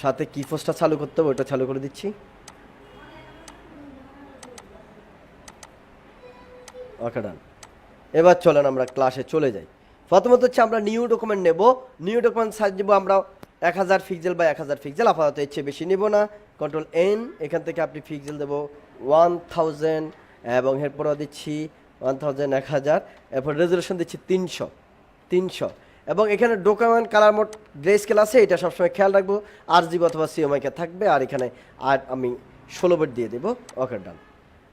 সাথে কি ফোর্সটা চালু করতে হবে ওটা চালু করে দিচ্ছি। ওকে ডান। এবার চলেন আমরা ক্লাসে চলে যাই। প্রথমত হচ্ছে আমরা নিউ ডকুমেন্ট নেব। নিউ ডকুমেন্ট সাইজ দেবো আমরা 1000 পিক্সেল বা 1000 পিক্সেল, আপাতত এর চেয়ে বেশি নেব না। কন্ট্রোল এন, এখান থেকে আপনি পিক্সেল দেবো 1000 এবং এরপরও দিচ্ছি 1000 1000, এরপর রেজুলেশন দিচ্ছি 300 এবং এখানে document colour mode grey scale আছে, এটা সবসময় খেয়াল রাখবো। RGB অথবা CMYK থাকবে, আর এখানে আর আমি 16 বিট দিয়ে দেবো। ওকে ডান।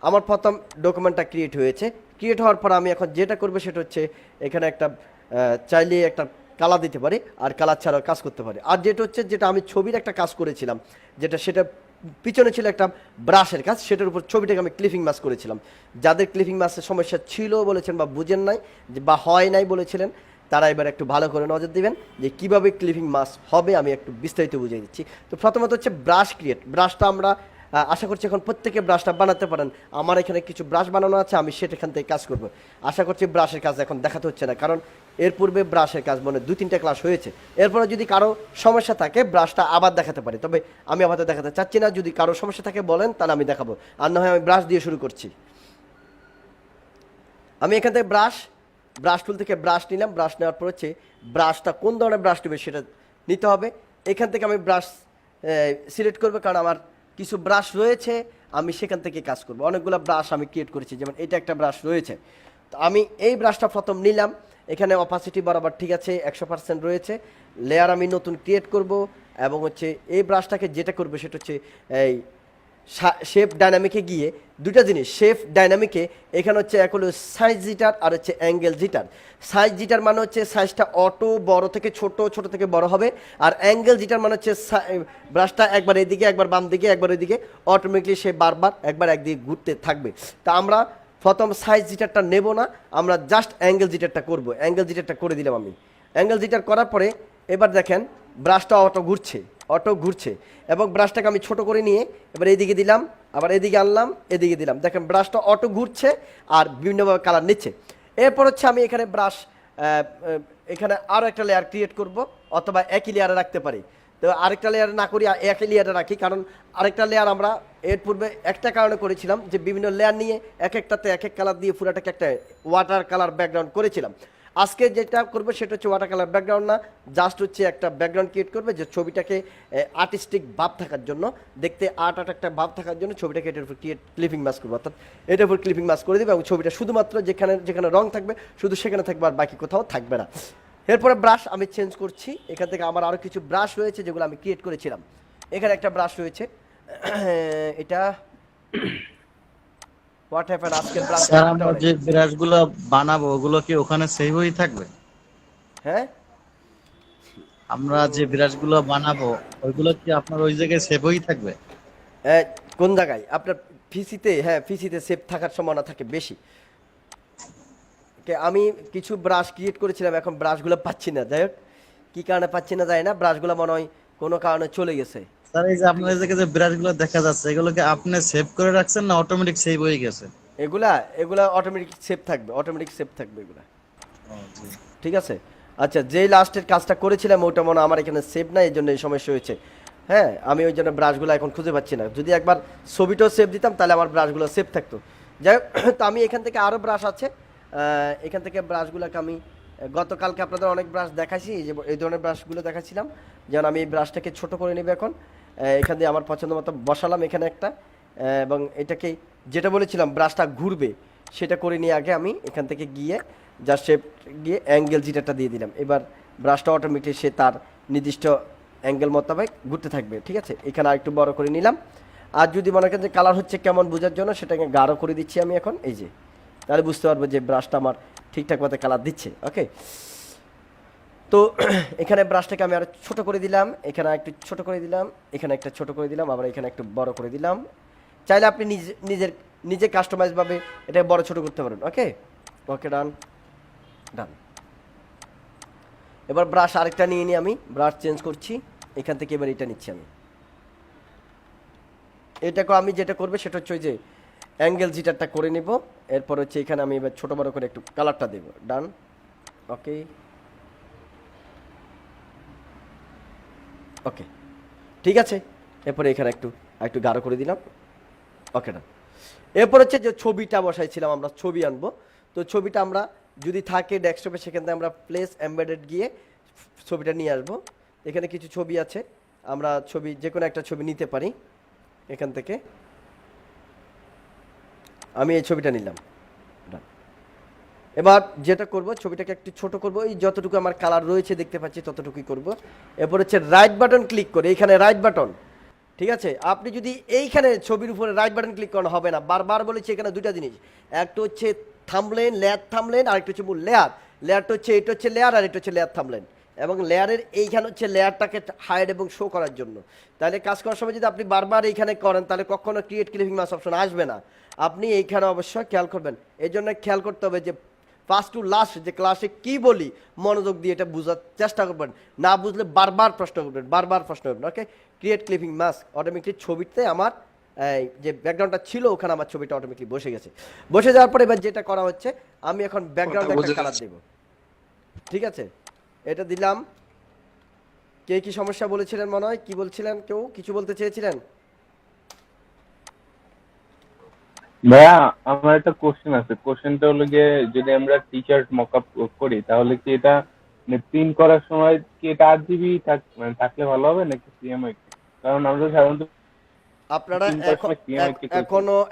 আমার প্রথম ডকুমেন্টটা ক্রিয়েট হয়েছে। ক্রিয়েট হওয়ার পর আমি এখন যেটা করবো সেটা হচ্ছে এখানে একটা চাইলে একটা কালার দিতে পারি, আর কালার ছাড়াও কাজ করতে পারি। আর যেটা হচ্ছে যেটা আমি ছবির একটা কাজ করেছিলাম, সেটা পিছনে ছিল একটা ব্রাশের কাজ, সেটার উপর ছবিটাকে আমি ক্লিপিং মাস্ক করেছিলাম। যাদের ক্লিপিং মাস্কের সমস্যা ছিল বলেছেন বা বুঝেন নাই বা হয় নাই বলেছিলেন, তারা এবার একটু ভালো করে নজর দিবেন যে কীভাবে ক্লিপিং মাস্ক হবে, আমি একটু বিস্তারিত বুঝিয়ে দিচ্ছি। তো প্রথমত হচ্ছে ব্রাশ ক্রিয়েট। ব্রাশটা আমরা আশা করছি এখন প্রত্যেকে ব্রাশটা বানাতে পারেন। আমার এখানে কিছু ব্রাশ বানানো আছে, আমি সেখান থেকে কাজ করব। আশা করছি ব্রাশের কাজ এখন দেখাতে হচ্ছে না, কারণ এর পূর্বে ব্রাশের কাজ মনে 2-3টা ক্লাস হয়েছে। এরপরে যদি কারো সমস্যা থাকে ব্রাশটা আবার দেখাতে পারি, তবে আমি আপাতত দেখাতে চাচ্ছি না। যদি কারো সমস্যা থাকে বলেন, তাহলে আমি দেখাবো, আর না হয় আমি ব্রাশ দিয়ে শুরু করছি। আমি এখান থেকে ব্রাশ টুল থেকে ব্রাশ নিলাম। ব্রাশ নেওয়ার পর হচ্ছে ব্রাশটা কোন ধরনের ব্রাশ নেবে সেটা নিতে হবে। এখান থেকে আমি ব্রাশ সিলেক্ট করবো, কারণ আমার কিছু ব্রাশ রয়েছে, আমি সেখান থেকে কাজ করব। অনেকগুলো ব্রাশ আমি ক্রিয়েট করেছি, যেমন এটা একটা ব্রাশ রয়েছে। তো আমি এই ব্রাশটা প্রথম নিলাম। এখানে অপাসিটি বরাবর ঠিক আছে, 100% রয়েছে। লেয়ার আমি নতুন ক্রিয়েট করব, এবং হচ্ছে এই ব্রাশটাকে যেটা করবে সেটা হচ্ছে এই শেপ ডাইনামিকে গিয়ে দুটা জিনিস। শেপ ডাইনামিকে এখানে হচ্ছে এক হলো সাইজ জিটার আর হচ্ছে অ্যাঙ্গেল জিটার। সাইজ জিটার মানে হচ্ছে সাইজটা অটো বড় থেকে ছোট, ছোট থেকে বড় হবে। আর অ্যাঙ্গেল জিটার মানে হচ্ছে ব্রাশটা একবার এদিকে একবার বাম দিকে একবার এদিকে অটোমেটিকলি সে বারবার একবার একদিকে ঘুরতে থাকবে। তা আমরা প্রথম সাইজ জিটারটা নেব না, আমরা জাস্ট অ্যাঙ্গেল জিটারটা করব। অ্যাঙ্গেল জিটারটা করে দিলাম আমি। অ্যাঙ্গেল জিটার করার পরে এবার দেখেন ব্রাশটা অটো ঘুরছে এবং ব্রাশটাকে আমি ছোট করে নিয়ে এবার এইদিকে দিলাম, আবার এদিকে আনলাম, এদিকে দিলাম। দেখেন ব্রাশটা অটো ঘুরছে আর বিভিন্নভাবে কালার নিচ্ছে। এরপর হচ্ছে আমি এখানে ব্রাশ এখানে আরও একটা লেয়ার ক্রিয়েট করব, অথবা একই লেয়ারে রাখতে পারি। তো আরেকটা লেয়ার না করি, একই লেয়ারে রাখি, কারণ আরেকটা লেয়ার আমরা এর পূর্বে একটা কারণে করেছিলাম যে বিভিন্ন লেয়ার নিয়ে এক একটাতে এক এক কালার দিয়ে পুরাটাকে একটা ওয়াটার কালার ব্যাকগ্রাউন্ড করেছিলাম। আজকে যেটা করবো সেটা হচ্ছে ওয়াটার কালার ব্যাকগ্রাউন্ড না, জাস্ট হচ্ছে একটা ব্যাকগ্রাউন্ড ক্রিয়েট করবে যে ছবিটাকে আর্টিস্টিক ভাব থাকার জন্য, দেখতে একটা ভাব থাকার জন্য ছবিটাকে এটার উপর ক্লিপিং মাস্ক করবো। অর্থাৎ এটার উপর ক্লিপিং মাস্ক করে দেবে এবং ছবিটা শুধুমাত্র যেখানে যেখানে রং থাকবে শুধু সেখানে থাকবে, আর বাকি কোথাও থাকবে না। এরপরে ব্রাশ আমি চেঞ্জ করছি। এখান থেকে আমার আরও কিছু ব্রাশ রয়েছে যেগুলো আমি ক্রিয়েট করেছিলাম। এখানে একটা ব্রাশ রয়েছে, এটা হোয়াট হ্যাপেন আজকের ব্রাশ। স্যার আমরা যে ব্রাশগুলো বানাবো ওগুলো কি ওখানে সেভ হয়ে থাকবে? হ্যাঁ, আমরা যে ব্রাশগুলো বানাবো ওইগুলো কি আপনার ওই জায়গায় সেভ হয়ে থাকবে? কোন জায়গায় আপনার পিসিতে? হ্যাঁ, পিসিতে সেভ থাকার সম্ভাবনা থাকে বেশি। আমি কিছু ব্রাশ ক্রিয়েট করেছিলাম, এখন ব্রাশগুলো পাচ্ছি না। যাই হোক, কী কারণে পাচ্ছি না যায় না, ব্রাশগুলো মনে হয় কোনো কারণে চলে গেছে। স্যার এই যে আপনার এই জায়গায় যে ব্রাশগুলো দেখা যাচ্ছে এগুলো কি আপনি সেভ করে রাখছেন না অটোমেটিক সেভ হয়ে গেছে? এগুলা এগুলা অটোমেটিক সেভ থাকবে, এগুলা। ও জি। ঠিক আছে। আচ্ছা, যেই লাস্টের কাজটা করেছিলাম ওটা মনে হয় আমার এখানে সেভ নাই, এই জন্য এই সমস্যা হয়েছে। হ্যাঁ, আমি ওই জন্য ব্রাশগুলো এখন খুঁজে পাচ্ছি না। যদি একবার ছবিটাও সেভ দিতাম তাহলে আমার ব্রাশগুলো সেভ থাকতো। যাই হোক, তো আমি এখান থেকে আরও ব্রাশ আছে, এখান থেকে ব্রাশগুলোকে আমি গতকালকে আপনাদের অনেক ব্রাশ দেখাইছি, যে এই ধরনের ব্রাশগুলো দেখাচ্ছিলাম। যেমন আমি এই ব্রাশটাকে ছোট করে নেব এখন। এখান দিয়ে আমার পছন্দ মতো বসালাম এখানে একটা, এবং এটাকে যেটা বলেছিলাম ব্রাশটা ঘুরবে সেটা করে নিয়ে আগে আমি এখান থেকে গিয়ে জাস্ট শেপ গিয়ে অ্যাঙ্গেল জিটারটা দিয়ে দিলাম। এবার ব্রাশটা অটোমেটিক সে তার নির্দিষ্ট অ্যাঙ্গেল মোতাবেক ঘুরতে থাকবে। ঠিক আছে, এখানে আরেকটু বড় করে নিলাম। আর যদি মনে করেন যে কালার হচ্ছে কেমন বোঝার জন্য সেটাকে গাঢ় করে দিচ্ছি আমি এখন, এই যে, তাহলে বুঝতে পারবো যে ব্রাশটা আমার ঠিকঠাক মতো কালার দিচ্ছে। ওকে, তো এখানে ব্রাশটাকে আমি আরও ছোটো করে দিলাম, এখানে একটু ছোটো করে দিলাম, এখানে একটা ছোটো করে দিলাম, আবার এখানে একটু বড় করে দিলাম। চাইলে আপনি নিজে কাস্টমাইজভাবে এটা বড় ছোটো করতে পারেন। ওকে ওকে, ডান ডান। এবার ব্রাশ আরেকটা নিয়ে নিই, আমি ব্রাশ চেঞ্জ করছি এখান থেকে। এবার এটা নিচ্ছি আমি। এটাকে আমি যেটা করবে সেটা হচ্ছে ওই যে অ্যাঙ্গেল জিটারটা করে নিব। এরপর হচ্ছে এখানে আমি এবার ছোটো বড়ো করে একটু কালারটা দেবো। ডান, ওকে ওকে, ঠিক আছে, এরপরে এখানে একটু একটু গাঢ় করে দিলাম। ওকে না, এরপর হচ্ছে যে ছবিটা বসাইছিলাম, আমরা ছবি আনবো। তো ছবিটা আমরা যদি থাকে ডেস্কটপে, সেখান থেকে আমরা প্লেস এমবেডেড গিয়ে ছবিটা নিয়ে আসবো। এখানে কিছু ছবি আছে, আমরা ছবি যে কোনো একটা ছবি নিতে পারি এখান থেকে। আমি এই ছবিটা নিলাম। এবার যেটা করব, ছবিটাকে একটু ছোট করব, এই যতটুকু আমার কালার রয়েছে দেখতে পাচ্ছি ততটুকুই করব। এরপর হচ্ছে রাইট বাটন ক্লিক করে, এইখানে রাইট বাটন, ঠিক আছে। আপনি যদি এইখানে ছবির উপরে রাইট বাটন ক্লিক করানো হবে না, বারবার বলেছি এখানে দুইটা জিনিস, একটা হচ্ছে থাম্বনেল, লেয়ার থাম্বনেল, আর একটা হচ্ছে মূল লেয়ার। লেয়ারটা হচ্ছে, এটা হচ্ছে লেয়ার, আর এটা হচ্ছে লেয়ার থাম্বনেল। এবং লেয়ারের এইখানে হচ্ছে লেয়ারটাকে হাইড এবং শো করার জন্য। তাহলে কাজ করার সময় যদি আপনি বারবার এইখানে করেন, তাহলে কখনো ক্রিয়েট ক্লিপিং মাস্ক অপশন আসবে না। আপনি এইখানে অবশ্যই খেয়াল করবেন। এই জন্য খেয়াল করতে হবে যে ফার্স্ট টু লাস্ট যে ক্লাসে কি বলি, মনোযোগ দিয়ে এটা বোঝার চেষ্টা করবেন। না বুঝলে বারবার প্রশ্ন করবেন, বারবার প্রশ্ন করবেন। ওকে, ক্রিয়েট ক্লিপিং মাস্ক অটোমেটিকলি ছবিতে আমার যে ব্যাকগ্রাউন্ডটা ছিল ওখানে আমার ছবিটা অটোমেটিকলি বসে গেছে। বসে যাওয়ার পরে এবার যেটা করা হচ্ছে, আমি এখন ব্যাকগ্রাউন্ডে একটা কালার দেব। ঠিক আছে, এটা দিলাম। কে কি সমস্যা বলেছিলেন মনে হয়? কি বলছিলেন? কেউ কিছু বলতে চেয়েছিলেন? ভাইয়া, আমার একটা কোশ্চেন আছে। কোশ্চেনটা হলো গিয়ে, যদি আমরা টি শার্ট মকআপ করি তাহলে কি এটা প্রিন্ট করার সময় কি এটা 8 GB থাকলে ভালো হবে নাকি সিএমআই? কারণ আমরা সাধারণত আপনারা প্রিন্ট করার সময় সিএমআই কি করি?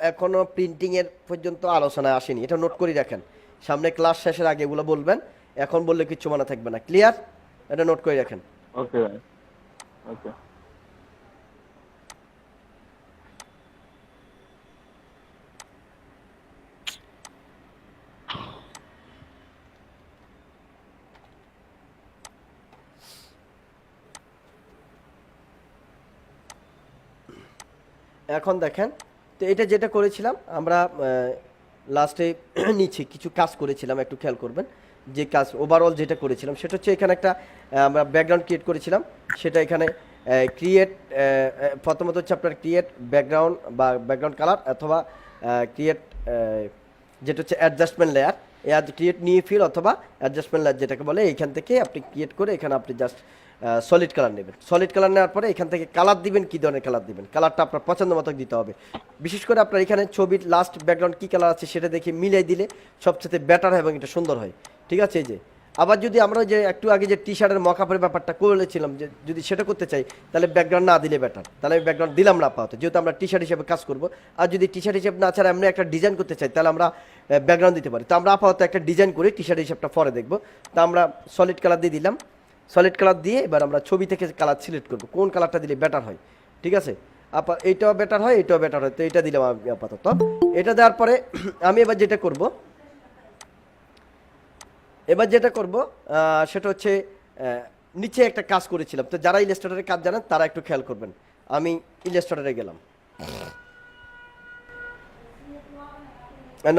এখনো প্রিন্টিং এর পর্যন্ত আলোচনায় আসেনি, এটা নোট করে রাখেন। সামনে ক্লাস শেষের আগে এগুলো বলবেন, এখন বললে কিচ্ছু মনে থাকবে না। ক্লিয়ার? এটা নোট করে রাখেন। ওকে ভাই, ওকে। এখন দেখেন, তো এটা যেটা করেছিলাম আমরা লাস্টে নিচে কিছু কাজ করেছিলাম, একটু খেয়াল করবেন। যে কাজ ওভারঅল যেটা করেছিলাম সেটা হচ্ছে, এখানে একটা আমরা ব্যাকগ্রাউন্ড ক্রিয়েট করেছিলাম। সেটা এখানে ক্রিয়েট, প্রথমত হচ্ছে আপনার ক্রিয়েট ব্যাকগ্রাউন্ড বা ব্যাকগ্রাউন্ড কালার, অথবা ক্রিয়েট যেটা হচ্ছে adjustment layer, create new fill অথবা অ্যাডজাস্টমেন্ট লেয়ার যেটাকে বলে। এইখান থেকে আপনি ক্রিয়েট করে এখানে আপনি জাস্ট সলিড কালার নেবেন। সলিড কালার নেওয়ার পরে এখান থেকে কালার দিবেন, কী ধরনের কালার দিবেন, কালারটা আপনার পছন্দ মতো দিতে হবে। বিশেষ করে আপনার এখানে ছবির লাস্ট ব্যাকগ্রাউন্ড কী কালার আছে সেটা দেখে মিলিয়ে দিলে সবচেয়ে বেটার হয় এবং এটা সুন্দর হয়। ঠিক আছে, এই যে আবার যদি আমরা যে একটু আগে যে টি শার্টের মকআপের ব্যাপারটা করেছিলাম, যে যদি সেটা করতে চাই তাহলে ব্যাকগ্রাউন্ড না দিলে বেটার। তাহলে আমি ব্যাকগ্রাউন্ড দিলাম না আপাতত, যেহেতু আমরা টি শার্ট হিসেবে কাজ করবো। আর যদি টি শার্ট হিসেবে না ছাড়া এমনি একটা ডিজাইন করতে চাই, তাহলে আমরা ব্যাকগ্রাউন্ড দিতে পারি। তো আমরা আপাতত একটা ডিজাইন করে টি শার্ট হিসেবটা পরে দেখবো। তা আমরা সলিড কালার দিয়ে দিলাম। সলিড কালার দিয়ে এবার আমরা ছবি থেকে কালার সিলেক্ট করবো, কোন কালারটা দিলে বেটার হয়। ঠিক আছে, এইটাও বেটার হয়, এইটাও বেটার হয়, তো এটা দিলাম আমি আপাতত। এটা দেওয়ার পরে আমি এবার যেটা করব, সেটা হচ্ছে নিচে একটা কাজ করেছিলাম। তো যারা ইলাস্ট্রেটরের কাজ জানেন তারা একটু খেয়াল করবেন। আমি ইলাস্ট্রেটরে গেলাম,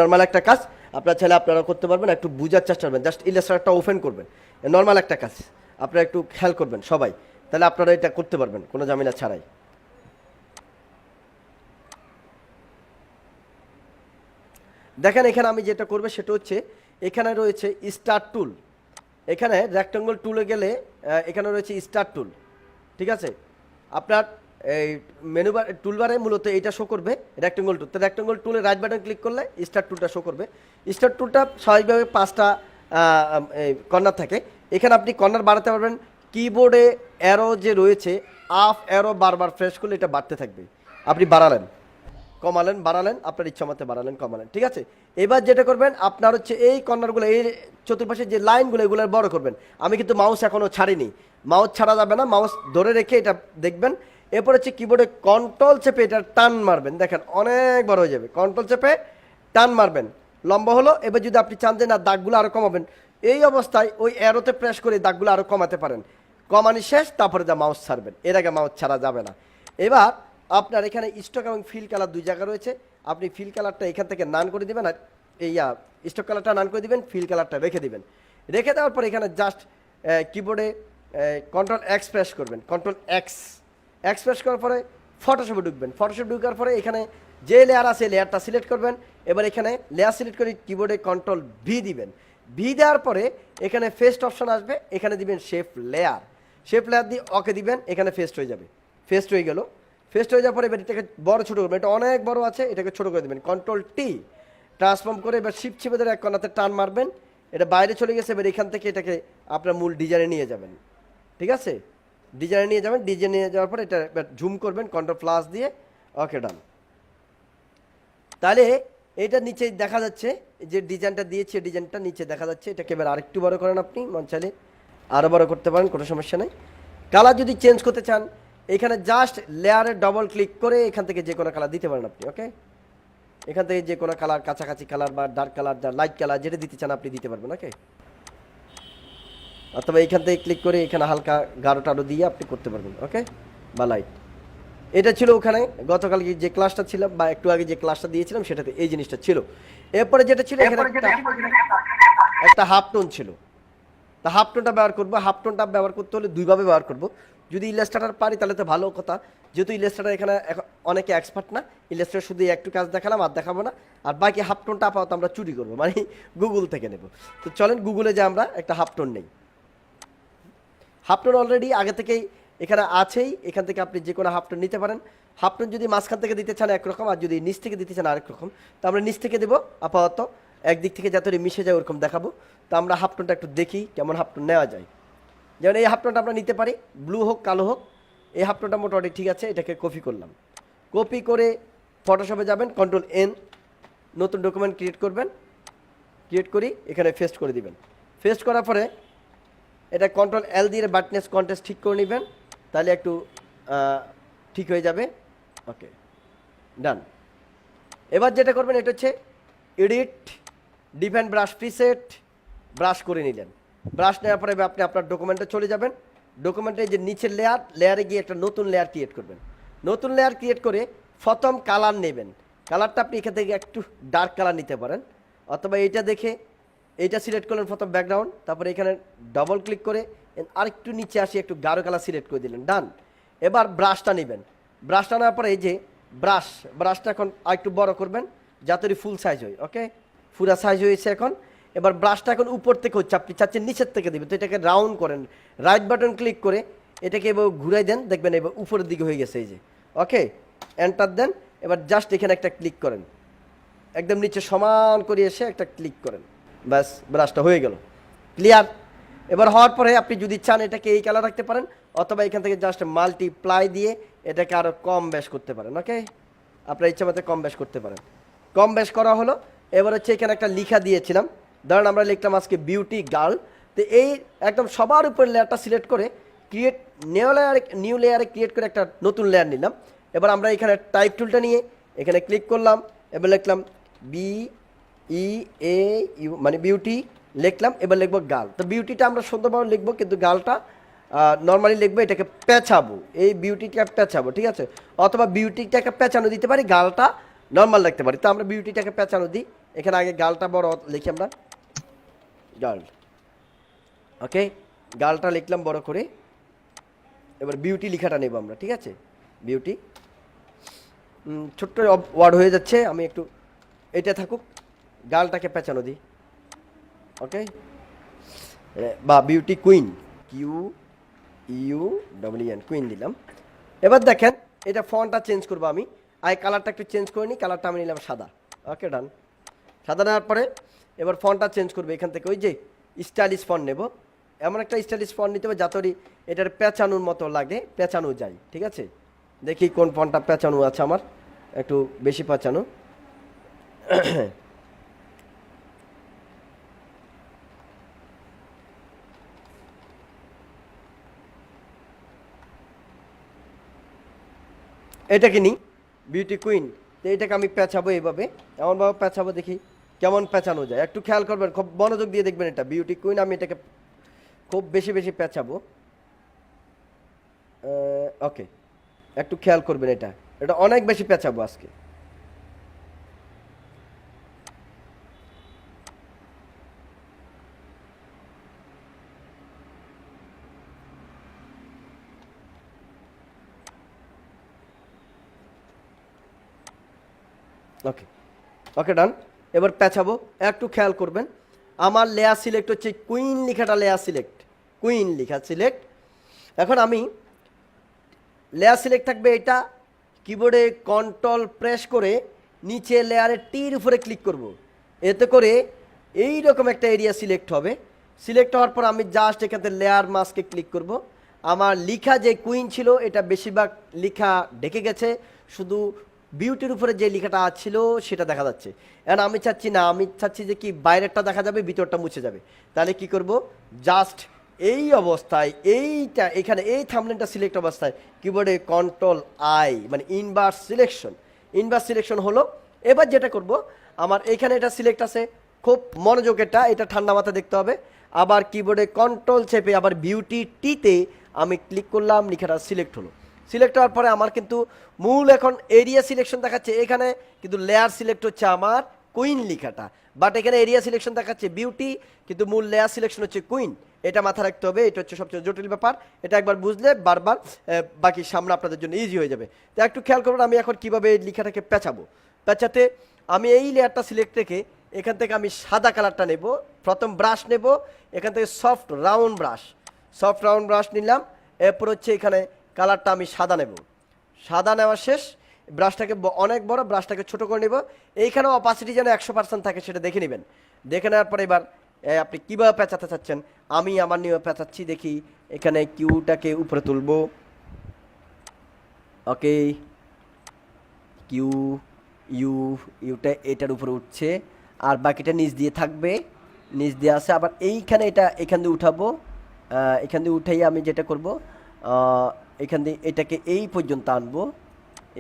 নর্মাল একটা কাজ আপনার ছেলে আপনারা করতে পারবেন, একটু বোঝার চেষ্টা করবেন। জাস্ট ইলাস্ট্রেটরটা ওপেন করবেন, নর্মাল একটা কাজ আপনারা একটু খেয়াল করবেন সবাই, তাহলে আপনারা এটা করতে পারবেন কোনো ঝামেলা ছাড়াই। দেখেন এখানে আমি যেটা করবো সেটা হচ্ছে, এখানে রয়েছে স্টার্ট টুল। এখানে রেক্টাঙ্গল টুলে গেলে এখানে রয়েছে স্টার্ট টুল। ঠিক আছে, আপনার এই মেনু বার টুলবারে মূলত এইটা শো করবে রেক্টাঙ্গল টুল। তো রেক্টাঙ্গল টুলে রাইট বাটন ক্লিক করলে স্টার্ট টুলটা শো করবে। স্টার্ট টুলটা স্বাভাবিকভাবে 5টা কর্নার থাকে। এখানে আপনি কর্নার বাড়াতে পারবেন। কিবোর্ডে অ্যারো যে রয়েছে, আপ অ্যারো বারবার প্রেস করলে এটা বাড়তে থাকবে। আপনি বাড়ালেন, কমালেন, বাড়ালেন, আপনার ইচ্ছা মতো বাড়ালেন, কমালেন। ঠিক আছে, এবার যেটা করবেন আপনার হচ্ছে এই কর্নারগুলো, এই চতুর্পাশে যে লাইনগুলো, এগুলো বড় করবেন। আমি কিন্তু মাউস এখনও ছাড়িনি, মাউস ছাড়া যাবে না, মাউস ধরে রেখে এটা দেখবেন। এরপর হচ্ছে কিবোর্ডে কন্ট্রোল চেপে এটা টান মারবেন, দেখেন অনেক বড় হয়ে যাবে। কন্ট্রোল চেপে টান মারবেন, লম্বা হলো। এবার যদি আপনি চান যে না দাগগুলো আরও কমাবেন, এই অবস্থায় ওই অ্যারোতে প্রেস করে দাগগুলো আরও কমাতে পারেন। কমানি শেষ, তারপরে যা মাউস ছাড়বেন, এর আগে মাউস ছাড়া যাবে না। এবার আপনার এখানে স্টক এবং ফিল কালার দুই জায়গা রয়েছে। আপনি ফিল কালারটা এখান থেকে নান করে দিবেন, আর এই স্টক কালারটা নান করে দিবেন, ফিল কালারটা রেখে দিবেন। রেখে দেওয়ার পর এখানে জাস্ট কিবোর্ডে কন্ট্রোল এক্স প্রেস করবেন, কন্ট্রোল এক্স প্রেস করার পরে ফটোশপে ঢুকবেন। ফটোশপ ঢুকার পরে এখানে যে লেয়ার আছে লেয়ারটা সিলেক্ট করবেন। এবার এখানে লেয়ার সিলেক্ট করে কিবোর্ডে কন্ট্রোল ভি দিবেন। ভি দেওয়ার পরে এখানে ফেস্ট অপশন আসবে, এখানে দিবেন শেপ লেয়ার। শেপ লেয়ার দিয়ে ওকে দিবেন, এখানে ফেস্ট হয়ে যাবে। ফেস্ট হয়ে গেল। ফেস্ট হয়ে যাওয়ার পরে এবার এটাকে বড় ছোটো করবেন, এটা অনেক বড় আছে, এটাকে ছোটো করে দেবেন, কন্ট্রোল টি ট্রান্সফর্ম করে এবার শিপ চেপে ধরে এক কর্নাতে টান মারবেন, এটা বাইরে চলে গেছে। এবার এখান থেকে এটাকে আপনার মূল ডিজাইনে নিয়ে যাবেন, ঠিক আছে, ডিজাইনে নিয়ে যাবেন। ডিজাইনে নিয়ে যাওয়ার পরে এটা এবার ঝুম করবেন কন্ট্রোল প্লাস দিয়ে, ওকে ডান। তাহলে এটা নিচে দেখা যাচ্ছে যে ডিজাইনটা দিয়েছে, ডিজাইনটা নিচে দেখা যাচ্ছে। এটাকে এবার আরেকটু বড় করেন, আপনি মন চাইলে আরও বড় করতে পারেন, কোনো সমস্যা নেই। কালার যদি চেঞ্জ করতে চান এখানে জাস্ট লেয়ারে ডবল ক্লিক করে এখান থেকে যে কোনো কালার দিতে পারেন আপনি, ওকে। এখান থেকে যে কোনো কালার, কাছাকাছি কালার বা ডার্ক কালার, যা লাইট কালার যেটা দিতে চান আপনি দিতে পারবেন, ওকে। অথবা এখান থেকে ক্লিক করে এখানে হালকা গাঢ় টাঢ় দিয়ে আপনি করতে পারবেন, ওকে, বা লাইট। এটা ছিল ওখানে গতকাল যে ক্লাসটা ছিল বা একটু আগে যে ক্লাসটা দিয়েছিলাম সেটাতে এই জিনিসটা ছিল। এরপরে যেটা ছিল এখানে একটা হাফ টোন ছিল, তা হাফ টোনটা ব্যবহার করবো। হাফ টোনটা ব্যবহার করতে হলে দুইভাবে ব্যবহার করবো। যদি ইলাস্ট্রেটর পারি তাহলে তো ভালো কথা, যেহেতু ইলাস্ট্রেটর এখানে অনেকে এক্সপার্ট না, ইলাস্ট্রেটর শুধু একটু কাজ দেখালাম আর দেখাবো না, আর বাকি হাফ টোনটা আপাতত আমরা চুরি করবো, মানে গুগল থেকে নেব। তো চলেন গুগলে যে আমরা একটা হাফ টোন নেই। হাফ টোন অলরেডি আগে থেকেই এখানে আছেই, এখান থেকে আপনি যে কোনো হাফ টোন নিতে পারেন। হাফ টোন যদি মাঝখান থেকে দিতে চান একরকম, আর যদি নিচ থেকে দিতে চান আরেক রকম। তো আমরা নিচ থেকে দেবো আপাতত, একদিক থেকে যাতে মিশে যায় ওরকম দেখাবো। তো আমরা হাফ টোনটা একটু দেখি কেমন হাফ টোন নেওয়া যায়। যেমন এই হাফ টোনটা আমরা নিতে পারি, ব্লু হোক কালো হোক, এই হাফ টোনটা মোটামুটি ঠিক আছে। এটাকে কপি করলাম, কপি করে ফটোশপে যাবেন, কন্ট্রোল এন, নতুন ডকুমেন্ট ক্রিয়েট করবেন, ক্রিয়েট করি এখানে পেস্ট করে দিবেন। পেস্ট করার পরে এটা কন্ট্রোল এল দিয়ে ব্রাইটনেস কন্ট্রাস্ট ঠিক করে নেবেন, তাহলে একটু ঠিক হয়ে যাবে, ওকে ডান। এবার যেটা করবেন এটা হচ্ছে edit, define brush preset, brush করে নিলেন। ব্রাশ নেওয়ার পরে আপনি আপনার ডকুমেন্টে চলে যাবেন। ডকুমেন্টে যে নিচের লেয়ারে গিয়ে একটা নতুন লেয়ার ক্রিয়েট করবেন। নতুন লেয়ার ক্রিয়েট করে প্রথম কালার নেবেন। কালারটা আপনি এখান থেকে একটু ডার্ক কালার নিতে পারেন, অথবা এইটা দেখে এইটা সিলেক্ট করলেন প্রথম ব্যাকগ্রাউন্ড, তারপরে এখানে ডবল ক্লিক করে আরেকটু নিচে আসি একটু গাঢ় কালার সিলেক্ট করে দিলেন, ডান। এবার ব্রাশটা নেবেন। ব্রাশটা নেওয়ার পরে এই যে ব্রাশটা এখন আরেকটু বড় করবেন যাতে ফুল সাইজ হয়, ওকে, পুরা সাইজ হয়েছে এখন। এবার ব্রাশটা এখন উপর থেকে হচ্ছে, আপনি চাচ্ছেন নিচের থেকে দেবেন, তো এটাকে রাউন্ড করেন, রাইট বাটন ক্লিক করে এটাকে এবার ঘুরাই দেন, দেখবেন এবার উপরের দিকে হয়ে গেছে এই যে, ওকে, এন্টার দেন। এবার জাস্ট এখানে একটা ক্লিক করেন, একদম নিচে সমান করে এসে একটা ক্লিক করেন, ব্যাস ব্রাশটা হয়ে গেল, ক্লিয়ার। এবার হওয়ার পরে আপনি যদি চান এটাকে এই কালার রাখতে পারেন, অথবা এখান থেকে জাস্ট মাল্টিপ্লাই দিয়ে এটাকে আরও কম বেশ করতে পারেন, ওকে, আপনার ইচ্ছা মতো কম বেশ করতে পারেন। কম বেশ করা হলো। এবার হচ্ছে এখানে একটা লেখা দিয়েছিলাম, ধরেন আমরা লিখলাম আজকে বিউটি গার্ল। তো এই একদম সবার উপর লেয়ারটা সিলেক্ট করে ক্রিয়েট নিউ লেয়ারে ক্রিয়েট করে একটা নতুন লেয়ার নিলাম। এবার আমরা এখানে টাইপ টুলটা নিয়ে এখানে ক্লিক করলাম, এবার লিখলাম BEAU মানে বিউটি লিখলাম। এবার লিখবো গার্ল। তো বিউটিটা আমরা সুন্দরভাবে লিখবো, কিন্তু গার্লটা নর্মালি লিখবো, এটাকে পেঁচাবো, এই বিউটিটাকে পেঁচাবো, ঠিক আছে। অথবা বিউটিটাকে পেঁচানো দিতে পারি, গার্লটা নর্মাল লিখতে পারি। তো আমরা বিউটিটাকে পেঁচানো দিই, এখানে আগে গার্লটা বড় লিখি আমরা, গার্ল, ওকে, গার্লটা লিখলাম বড় করে। এবার বিউটি লেখাটা নেব আমরা, ঠিক আছে, বিউটি ছোট্ট ওয়ার্ড হয়ে যাচ্ছে, আমি একটু এটা থাকুক, গার্লটাকে পেঁচানো দিই, ওকে, বা বিউটি কুইন, QUEN কুইন দিলাম। এবার দেখেন এটা ফন্টটা চেঞ্জ করবো আমি, আই কালারটা একটু চেঞ্জ করে নিই, কালারটা আমি নিলাম সাদা, ওকে ডান। সাদা নেওয়ার পরে এবার ফন্টটা চেঞ্জ করবে, এখান থেকে ওই যে স্টাইলিশ ফন্ট নেব, এমন একটা স্টাইলিশ ফন্ট নিতে হবে যাতে এটার পেঁচানোর মতো লাগে, পেঁচানো যায়, ঠিক আছে। দেখি কোন ফন্টটা পেঁচানো আছে আমার, একটু বেশি পেঁচানো, এটাকে নিই বিউটি কুইন। তো এটাকে আমি পেঁচাবো এইভাবে, এমনভাবে পেঁচাবো, দেখি কেমন পেঁচানো যায়, একটু খেয়াল করবেন, খুব মনোযোগ দিয়ে দেখবেন। এটা বিউটি কুইন, আমি এটাকে খুব বেশি বেশি পেঁচাবো, ওকে, একটু খেয়াল করবেন, এটা এটা অনেক বেশি পেঁচাবো আজকে। ওকে, ওকে ডান। এবার পেঁচাবো, একটু খেয়াল করবেন, আমার লেয়ার সিলেক্ট হচ্ছে কুইন লেখাটা, লেয়ার সিলেক্ট, কুইন লেখা সিলেক্ট। এখন আমি লেয়ার সিলেক্ট থাকবে এটা, কিবোর্ডে কন্ট্রোল প্রেস করে নিচে লেয়ারে টির উপরে ক্লিক করব। এতে করে এই রকম একটা এরিয়া সিলেক্ট হবে। সিলেক্ট হওয়ার পর আমি জাস্ট এখান থেকে লেয়ার মাস্কে ক্লিক করব। আমার লিখা যে কুইন ছিল এটা বেশিরভাগ লিখা ঢেকে গেছে, শুধু বিউটির উপরে যে লেখাটা ছিল সেটা দেখা যাচ্ছে। এখন আমি চাচ্ছি না, আমি চাচ্ছি যে কি বাইরেরটা দেখা যাবে, ভিতরটা মুছে যাবে। তাহলে কি করব, জাস্ট এই অবস্থায় এইটা এখানে এই থাম্বনেলটা সিলেক্ট অবস্থায় কিবোর্ডে কন্ট্রোল আই মানে ইনভার্স সিলেকশন হলো। এবার যেটা করব, আমার এখানে এটা সিলেক্ট আছে, খুব মনোযোগ, এটা ঠান্ডা মাথায় দেখতে হবে। আবার কিবোর্ডে কন্ট্রোল চেপে আবার বিউটি টিতে আমি ক্লিক করলাম, লেখাটা সিলেক্ট হলো। সিলেক্ট হওয়ার পরে আমার কিন্তু মূল এখন এরিয়া সিলেকশন দেখাচ্ছে এখানে, কিন্তু লেয়ার সিলেক্ট হচ্ছে আমার কুইন লেখাটা। বাট এখানে এরিয়া সিলেকশন দেখাচ্ছে বিউটি, কিন্তু মূল লেয়ার সিলেকশন হচ্ছে কুইন। এটা মাথায় রাখতে হবে, এটা হচ্ছে সবচেয়ে জটিল ব্যাপার। এটা একবার বুঝলে বারবার বাকি সামনে আপনাদের জন্য ইজি হয়ে যাবে। তো একটু খেয়াল করুন আমি এখন কিভাবে এই লেখাটাকে পেঁচাতে আমি এই লেয়ারটা সিলেক্ট রেখে এখান থেকে আমি সাদা কালারটা নেব। প্রথম ব্রাশ নেব, এখান থেকে সফট রাউন্ড ব্রাশ নিলাম। এরপর হচ্ছে এখানে কালারটা আমি সাদা নেব। সাদা নেওয়া শেষ, ব্রাশটাকে অনেক বড়, ব্রাশটাকে ছোট করে নেব। এইখানে অপাসিটি যেন 100% থাকে সেটা দেখে নেবেন। দেখে নেওয়ার পরে এবার আপনি কীভাবে পেঁচাতে চাচ্ছেন, আমি আমার নিয়ে পেঁচাচ্ছি। দেখি এখানে কিউটাকে উপরে তুলব, ওকে, ইউটা এটার উপরে উঠছে, আর বাকিটা নিচ দিয়ে থাকবে, নিচ দিয়ে আছে। আবার এইখানে এটা এখান দিয়ে উঠাবো, এখান দিয়ে উঠাই আমি যেটা করব, এখান দিয়ে এটাকে এই পর্যন্ত আনবো,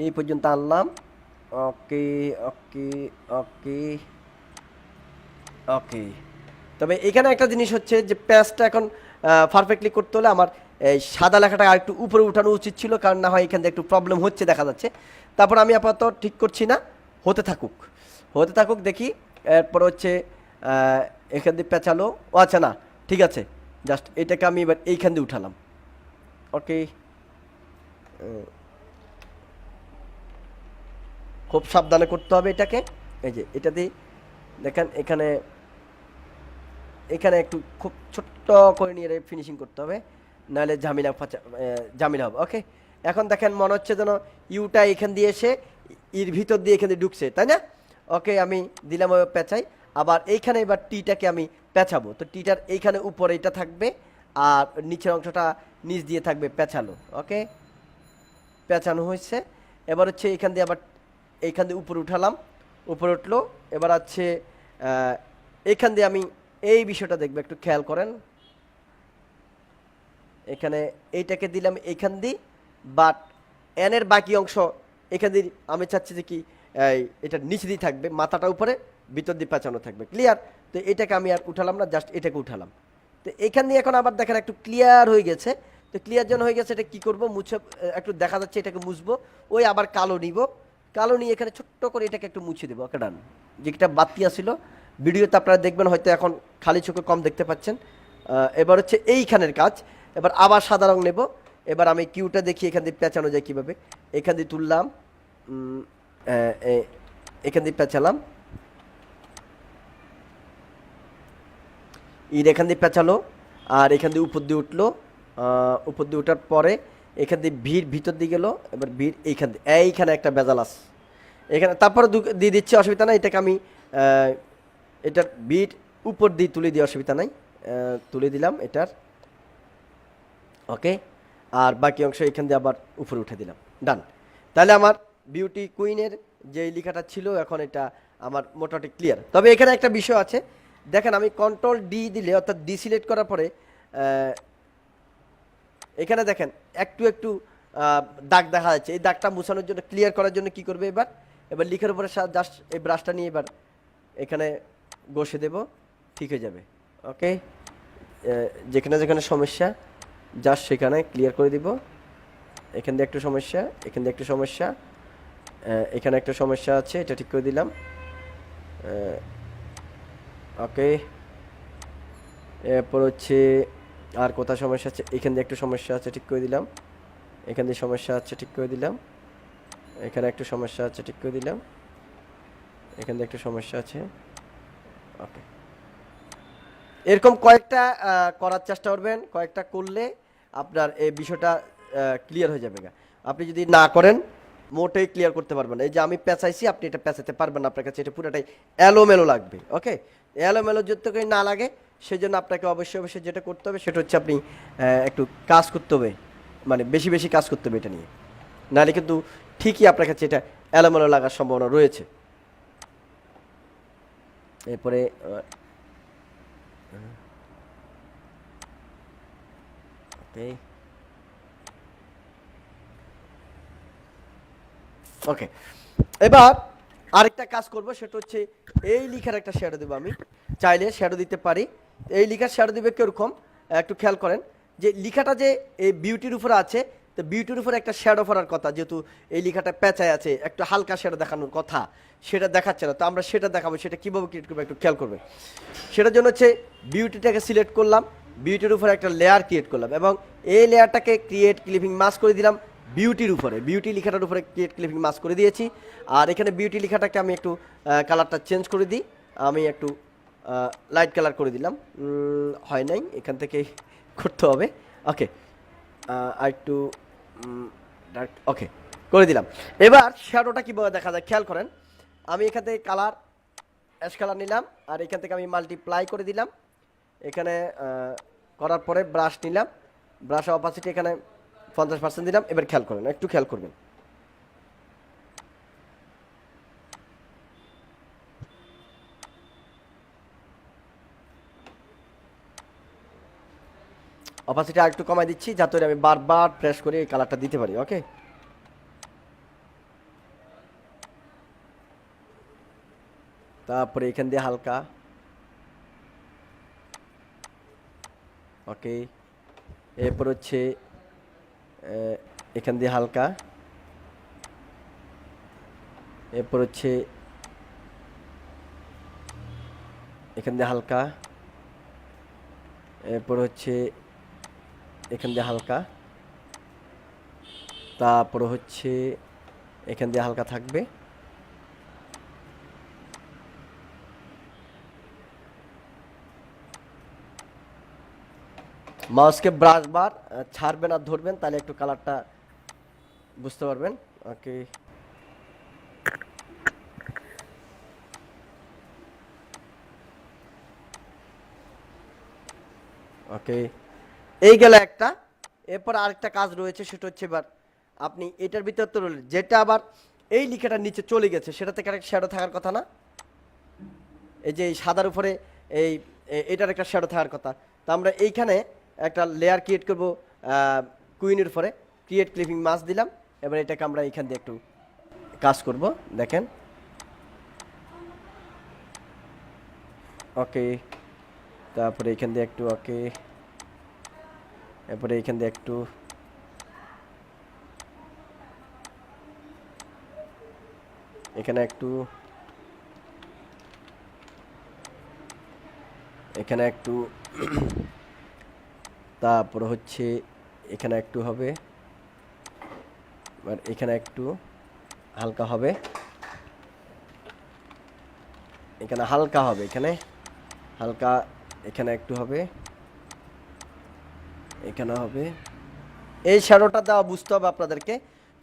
এই পর্যন্ত আনলাম। ওকে ওকে ওকে ওকে। তবে এখানে একটা জিনিস হচ্ছে যে প্যাচটা এখন পারফেক্টলি করতে হলে আমার এই সাদা লেখাটা আর একটু উপরে উঠানো উচিত ছিল, কারণ না হয় এখান থেকে একটু প্রবলেম হচ্ছে দেখা যাচ্ছে। তারপর আমি আপাতত ঠিক করছি না, হতে থাকুক দেখি। এরপর হচ্ছে এখান দিয়ে পেঁচালো, ও আচ্ছা না ঠিক আছে, জাস্ট এটাকে আমি এবার এইখান দিয়ে উঠালাম। ওকে, খুব সাবধানে করতে হবে এটাকে। এই যে এটা দিয়ে দেখেন এখানে একটু খুব ছোট্ট করে নিয়ে ফিনিশিং করতে হবে, নাহলে ঝামেলা হবে। ওকে, এখন দেখেন মনে হচ্ছে যেন ইউটা এখান দিয়ে এসে এর ভিতর দিয়ে এখান দিয়ে ঢুকছে, তাই না? ওকে, আমি দিলাম ওই পেঁচাই। আবার এইখানে এবার টিটাকে আমি পেঁচাবো। তো টিটার এইখানে উপরে এটা থাকবে, আর নিচের অংশটা নিচ দিয়ে থাকবে পেঁচানো। ওকে, পেঁচানো হয়েছে। এবার হচ্ছে এইখান দিয়ে আবার এইখান দিয়ে উপরে উঠলো। এবার আছে এইখান দিয়ে আমি এই বিষয়টা দেখবো, একটু খেয়াল করেন। এখানে এইটাকে দিলাম এইখান দিয়ে, বাট এনের বাকি অংশ এখান দিয়ে আমি চাচ্ছি যে কি এটা নিচে দিয়ে থাকবে, মাথাটা উপরে, ভিতর দিয়ে পেঁচানো থাকবে। ক্লিয়ার? তো এটাকে আমি আর উঠালাম না, জাস্ট এটাকে উঠালাম। তো এখান দিয়ে এখন আবার দেখেন একটু ক্লিয়ার হয়ে গেছে। তো ক্লিয়ার যখন হয়ে গেছে, এটা কী করবো, মুছে একটু দেখা যাচ্ছে এটাকে মুছবো। ওই আবার কালো নিয়ে এখানে ছোট্ট করে এটাকে একটু মুছে দেবো। ওকে, ডান। যেটা বাতি আসছিল ভিডিওতে আপনারা দেখবেন, হয়তো এখন খালি চোখে কম দেখতে পাচ্ছেন। এবার হচ্ছে এইখানের কাজ। এবার আবার সাদা রং নেব। এবার আমি কিউটা দেখি এখান দিয়ে পেঁচানো যায় কীভাবে। এখান দিয়ে তুললাম, এখান দিয়ে পেঁচালাম, এখান দিয়ে পেঁচালো, আর এখান দিয়ে উপর দিয়ে উঠলো। উপর দিয়ে ওঠার পরে এখান দিয়ে ভিতর দিয়ে গেলো। এবার এইখানে একটা বেজাল আছে এখানে, তারপরে দিয়ে দিচ্ছি, অসুবিধা নাই। এটাকে আমি এটার ভিড় উপর দিয়ে তুলে দিই, অসুবিধা নাই, তুলে দিলাম এটার। ওকে, আর বাকি অংশ এখান দিয়ে আবার উপরে উঠে দিলাম। ডান। তাহলে আমার বিউটি কুইনের যে লেখাটা ছিল এখন এটা আমার মোটামুটি ক্লিয়ার। তবে এখানে একটা বিষয় আছে, দেখেন আমি কন্ট্রোল ডি দিলে, অর্থাৎ ডি সিলেক্ট করার পরে এখানে দেখেন একটু দাগ দেখা যাচ্ছে। এই দাগটা মুছানোর জন্য, ক্লিয়ার করার জন্য কি করবে, এবার লিখার উপরে জাস্ট এই ব্রাশটা নিয়ে এবার এখানে ঘষে দেব, ঠিক হয়ে যাবে। ওকে, যেখানে সমস্যা জাস্ট সেখানে ক্লিয়ার করে দিব। এখান দিয়ে একটু সমস্যা, এখান দিয়ে একটু সমস্যা, এখানে একটা সমস্যা আছে, এটা ঠিক করে দিলাম। ওকে, এরপর হচ্ছে আর কোথায় সমস্যা আছে, এখান দিয়ে একটু সমস্যা আছে, ঠিক করে দিলাম। এখান দিয়ে সমস্যা আছে, ঠিক করে দিলাম। এখানে একটু সমস্যা আছে, ঠিক করে দিলাম। এখান দিয়ে একটু সমস্যা আছে। ওকে, এরকম কয়েকটা করার চেষ্টা করবেন। কয়েকটা করলে আপনার এই বিষয়টা ক্লিয়ার হয়ে যাবে। আপনি যদি না করেন মোটেই ক্লিয়ার করতে পারবেন না। এই যে আমি পেঁচাইছি, আপনি এটা পেঁচাতে পারবেন না, আপনার কাছে এটা পুরোটাই এলোমেলো লাগবে। ওকে, এলোমেলো যতটুকুই না লাগে সেই জন্য আপনাকে অবশ্যই অবশ্যই যেটা করতে হবে সেটা হচ্ছে আপনি একটু কাজ করতে হবে, মানে বেশি বেশি কাজ করতে হবে এটা নিয়ে, নাহলে কিন্তু ঠিকই আপনার কাছে এটা এলোমেলো লাগার সম্ভাবনা রয়েছে। এরপরে ওকে ওকে, এবার আরেকটা কাজ করব, সেটা হচ্ছে এই লিখার একটা শ্যাডো দেবো। আমি চাইলে শ্যাডো দিতে পারি। এই লিখার শ্যাডো দিবে কিরকম একটু খেয়াল করেন, যে লিখাটা যে এই বিউটির উপরে আছে, তো বিউটির উপরে একটা শ্যাডো পড়ার কথা, যেহেতু এই লিখাটা পেঁচায় আছে, একটু হালকা শ্যাডো দেখানোর কথা, সেটা দেখাচ্ছে না। তো আমরা সেটা দেখাবো, সেটা কীভাবে ক্রিয়েট করবো একটু খেয়াল করবেন। সেটার জন্য হচ্ছে বিউটিটাকে সিলেক্ট করলাম, বিউটির উপরে একটা লেয়ার ক্রিয়েট করলাম, এবং এই লেয়ারটাকে ক্রিয়েট ক্লিপিং মাস্ক করে দিলাম বিউটির উপরে, বিউটি লেখাটার উপরে ক্রিয়েট ক্লিপিং মাস্ক করে দিয়েছি। আর এখানে বিউটি লেখাটাকে আমি একটু কালারটা চেঞ্জ করে দিই, আমি একটু লাইট কালার করে দিলাম, হয় নাই, এখান থেকে করতে হবে। ওকে, আর একটু ডার্ক, ওকে করে দিলাম। এবার শ্যাডোটা কীভাবে দেখা যায় খেয়াল করেন, আমি এখান থেকে কালার অ্যাশ কালার নিলাম, আর এখান থেকে আমি মাল্টিপ্লাই করে দিলাম। এখানে করার পরে ব্রাশ নিলাম, ব্রাশ অপাসিটি এখানে 50% দিলাম। এবার খেয়াল করেন, একটু খেয়াল করবেন, অপাসিটি আর একটু কমাই দিচ্ছি যাতে আমি বারবার প্রেস করে এই কালারটা দিতে পারি। ওকে, তারপরে এখান দিয়ে হালকা, ওকে, এরপর হচ্ছে এখান দিয়ে হালকা, এরপর হচ্ছে এখান দিয়ে হালকা, এরপর হচ্ছে এখান দিয়ে হালকা, তারপর হচ্ছে এখান দিয়ে হালকা থাকবে। মাউসকে ব্রাশ বার ছাড়বেন আর ধরবেন, তাহলে একটু কালারটা বুঝতে পারবেন। ওকে, ওকে, এই গেল একটা। এরপর আরেকটা কাজ রয়েছে, সেটা হচ্ছে এবার আপনি এটার ভিতর তো রইল, যেটা আবার এই লিখাটার নিচে চলে গেছে সেটা থেকে একটা শ্যাডো থাকার কথা না, এই যে এই সাদার উপরে এই এটার একটা শ্যাডো থাকার কথা। তো আমরা এইখানে একটা লেয়ার ক্রিয়েট করব কুইনের উপরে, ক্রিয়েট ক্লিপিং মাস্ক দিলাম। এবার এটাকে আমরা এইখান দিয়ে একটু কাজ করব, দেখেন। ওকে, তারপরে এইখান দিয়ে একটু, ওকে, এরপরে এইখান দিয়ে একটু, এখানে একটু, এখানে একটু, তারপর হচ্ছে এখানে একটু হবে, আর এখানে একটু হালকা হবে, এখানে হালকা হবে, এখানে হালকা, এখানে একটু হবে, এখানে হবে। এই শ্যাডোটা দেওয়া বুঝতে হবে আপনাদেরকে,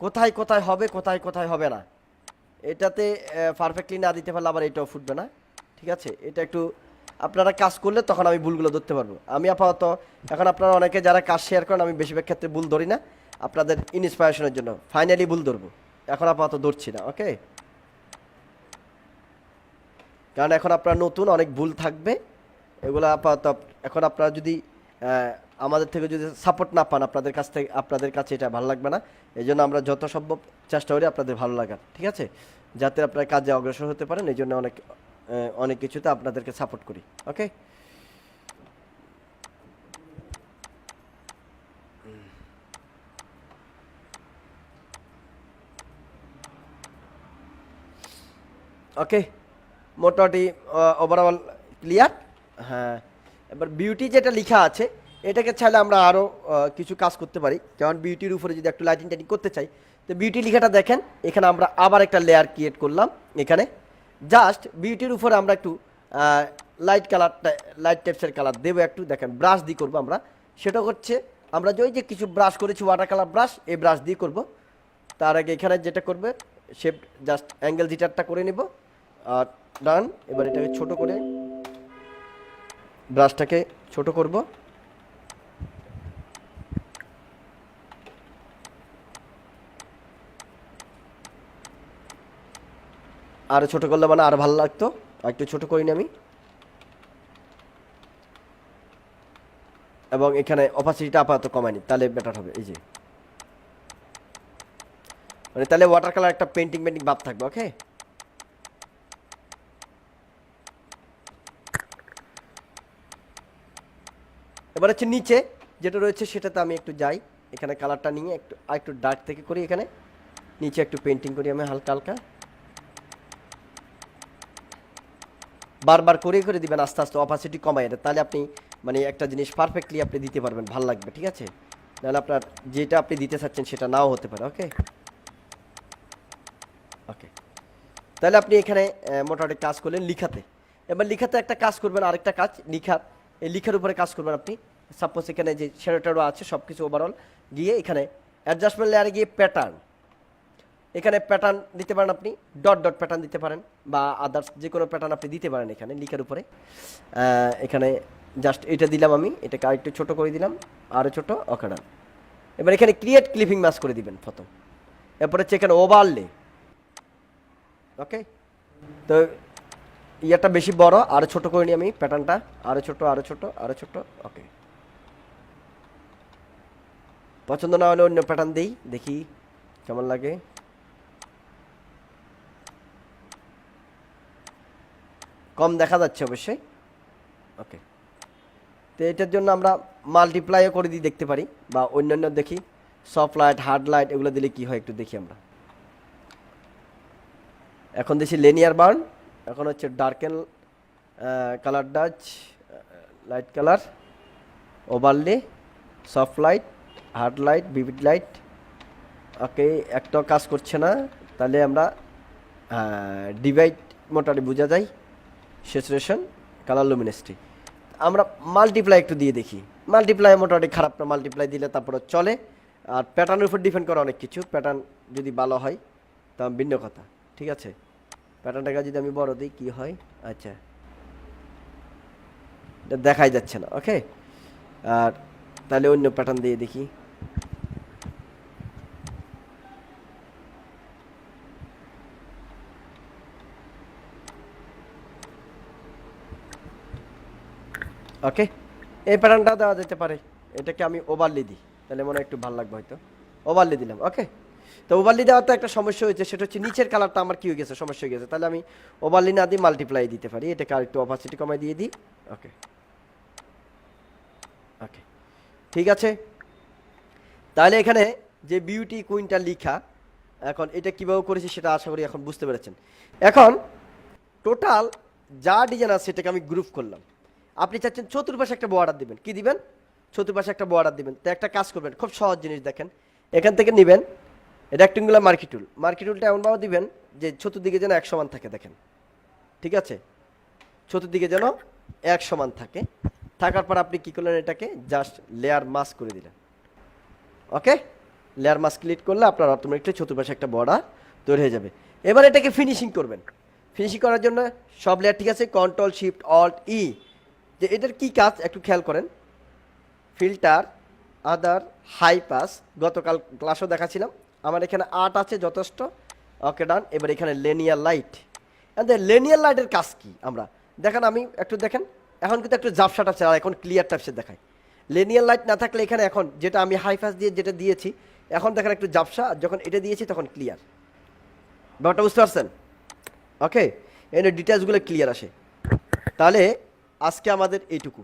কোথায় কোথায় হবে, কোথায় কোথায় হবে না। এটাতে পারফেক্টলি না দিতে পারলে আবার এটাও ফুটবে না, ঠিক আছে। এটা একটু আপনারা কাজ করলে তখন আমি ভুলগুলো ধরতে পারবো। আমি আপাতত এখন আপনারা অনেকে যারা কাজ শেয়ার করেন, আমি বেশিরভাগ ক্ষেত্রে ভুল ধরি না, আপনাদের ইন্সপায়ারেশনের জন্য ফাইনালি ভুল ধরবো, এখন আপাতত ধরছি না। ওকে, কারণ এখন আপনারা নতুন, অনেক ভুল থাকবে, এগুলো আপাতত এখন আপনারা যদি আমাদের থেকে যদি সাপোর্ট না পান, আপনাদের কাছ থেকে, আপনাদের কাছে এটা ভালো লাগবে না। এই জন্য আমরা যত সম্ভব চেষ্টা করি আপনাদের ভালো লাগার, ঠিক আছে, যাতে আপনারা কাজে অগ্রসর হতে পারেন। এই জন্য অনেক অনেক কিছুতে আপনাদেরকে সাপোর্ট করি। ওকে, ওকে, মোটামুটি ওভারঅল ক্লিয়ার। হ্যাঁ, এবার বিউটি যেটা লেখা আছে এটাকে চাইলে আমরা আরও কিছু কাজ করতে পারি, যেমন বিউটির উপরে যদি একটু লাইটিং টাইটিং করতে চাই, তো বিউটি লেখাটা দেখেন, এখানে আমরা আবার একটা লেয়ার ক্রিয়েট করলাম। এখানে জাস্ট বিউটির উপরে আমরা একটু লাইট কালারটা, লাইট টাইপসের কালার দেবো একটু, দেখেন ব্রাশ দিয়ে করবো আমরা। সেটা হচ্ছে আমরা যে ওই যে কিছু ব্রাশ করেছি, ওয়াটার কালার ব্রাশ, এই ব্রাশ দিয়ে করবো। তার আগে এখানে যেটা করবে শেপ জাস্ট অ্যাঙ্গেল জিটারটা করে নিব আর ডান। এবার এটাকে ছোট করে ব্রাশটাকে ছোট করব, আরো ছোট করলে মানে আরো ভালো লাগতো, একটু ছোট করিনি আমি। এবং এখানে অপাসিটিটা আপাতত কমায়নি, তাহলে বেটার হবে। এই যে মানে তাহলে ওয়াটার কালার একটা পেন্টিং ভাব থাকবে। ওকে, এবার হচ্ছে নিচে যেটা রয়েছে সেটাতে আমি একটু যাই, এখানে কালারটা নিয়ে একটু ডার্ক থেকে করি, এখানে নিচে একটু পেন্টিং করি আমি হালকা হালকা, বারবার করে করে দিবেন আস্তে আস্তে, অপাসিটি কমাই এটা, তাহলে আপনি মানে একটা জিনিস পারফেক্টলি আপনি দিতে পারবেন, ভালো লাগবে। ঠিক আছে, নাহলে আপনার যেটা আপনি দিতে চাচ্ছেন সেটা নাও হতে পারে। ওকে ওকে, তাহলে আপনি এখানে মোটামুটি কাজ করলেন লিখাতে। এবার লিখাতে একটা কাজ করবেন, আরেকটা কাজ লিখার, এই লিখার উপরে কাজ করবেন আপনি। সাপোজ এখানে যে শ্যাডো আছে সব কিছু ওভারঅল গিয়ে এখানে অ্যাডজাস্টমেন্ট লেয়ারে গিয়ে প্যাটার্ন, এখানে প্যাটার্ন দিতে পারেন আপনি, ডট ডট প্যাটার্ন দিতে পারেন বা আদার্স যে কোনো প্যাটার্ন আপনি দিতে পারেন এখানে লিখার উপরে। এখানে জাস্ট এটা দিলাম আমি, এটাকে আরেকটু ছোটো করে দিলাম, আরও ছোটো। ওকে ডান। এবার এখানে ক্রিয়েট ক্লিপিং ম্যাচ করে দিবেন প্রথম, এরপরে হচ্ছে এখানে ওভারলে। ওকে, তো ইয়াটা বেশি বড়, আরও ছোটো করে নিই আমি প্যাটার্নটা, আরও ছোটো আরও ছোটো আরও ছোটো। ওকে, পছন্দ না হলে অন্য প্যাটার্ন দিই, দেখি কেমন লাগে। কম দেখা যাচ্ছে অবশ্যই। ওকে, তো এটার জন্য আমরা মাল্টিপ্লাইও করে দিয়ে দেখতে পারি, বা অন্যান্য দেখি সফট লাইট হার্ড লাইট এগুলো দিলে কি হয় একটু দেখি আমরা। এখন দেখছি লিনিয়ার বার্ন, এখন হচ্ছে darken colour dodge, light colour, overlay, soft light, hard light, vivid light. Okay, একটাও কাজ করছে না, তাহলে আমরা ডিভাইড মোটামুটি বোঝা যায়, স্যাচুরেশন, কালার লুমিনেসিটি। আমরা মাল্টিপ্লাই একটু দিয়ে দেখি, মাল্টিপ্লাই মোটামুটি খারাপ না, মাল্টিপ্লাই দিলে তারপরে চলে। আর প্যাটার্নের উপর ডিপেন্ড করে অনেক কিছু, প্যাটার্ন যদি ভালো হয় তা ভিন্ন কথা। ঠিক আছে, প্যাটার্নটাকে যদি আমি বড় দিই কি হয়, আচ্ছা এটা দেখাই যাচ্ছে না। ওকে, আর তাহলে অন্য প্যাটার্ন দিয়ে দেখি। ওকে, এই প্যাটার্নটা দেওয়া যেতে পারে, এটাকে আমি ওভারলি দিই, তাহলে মনে হয় একটু ভালো লাগবে হয়তো। ওভারলি দিলাম। ওকে, তো ওভারলি দেওয়ার তো একটা সমস্যা হয়েছে, সেটা হচ্ছে নিচের কালারটা আমার কি হয়ে গেছে, সমস্যা হয়ে গেছে, তাহলে আমি ওভারলি না দিয়ে মাল্টিপ্লাই দিতে পারি, এটাকে আর একটু অপাসিটি কমাই দিয়ে দিই। ওকে ওকে, ঠিক আছে। তাহলে এখানে যে বিউটি কুইনটা লিখা, এখন এটা কীভাবে করেছি সেটা আশা করি এখন বুঝতে পেরেছেন। এখন টোটাল যা ডিজাইন আছে সেটাকে আমি গ্রুপ করলাম। আপনি চাচ্ছেন চতুর্পাশে একটা বর্ডার দিবেন, কি দিবেন, চতুর্পাশে একটা বর্ডার দিবেন। তো একটা কাজ করবেন, খুব সহজ জিনিস দেখেন, এখান থেকে নেবেন রেক্টেঙ্গুলার মার্কিটুল, মার্কিটুলটা এমনভাবে দিবেন যে চতুর্দিকে যেন এক সমান থাকে, দেখেন ঠিক আছে, চতুর্দিকে যেন এক সমান থাকে। থাকার পর আপনি কী করলেন, এটাকে জাস্ট লেয়ার মাস্ক করে দিলেন। ওকে, লেয়ার মাস্ক ক্লিক করলে আপনার অটোমেটিক চতুর্পাশে একটা বর্ডার তৈরি হয়ে যাবে। এবার এটাকে ফিনিশিং করবেন। ফিনিশিং করার জন্য সব লেয়ার ঠিক আছে, কন্ট্রোল শিফট অল্ট ই, যে এটার কি কাজ একটু খেয়াল করেন। ফিল্টার, আদার, হাই পাস, গতকাল ক্লাসও দেখাছিলাম, আমার এখানে 8 আছে যথেষ্ট। ওকে ডান। এবার এখানে লেনিয়ার লাইট, লেনিয়ার লাইটের কাজ কি আমরা দেখেন, আমি একটু দেখেন, এখন কিন্তু একটু জাপসা টাপসা, আর এখন ক্লিয়ার টাপসে দেখায়। লেনিয়ার লাইট না থাকলে এখানে এখন যেটা আমি হাই পাস দিয়ে যেটা দিয়েছি, এখন দেখেন একটু জাপসা, যখন এটা দিয়েছি তখন ক্লিয়ার। ব্যাপারটা বুঝতে পারছেন? ওকে, এর ডিটেলসগুলো ক্লিয়ার আসে। তাহলে আজকে আমাদের এইটুকু।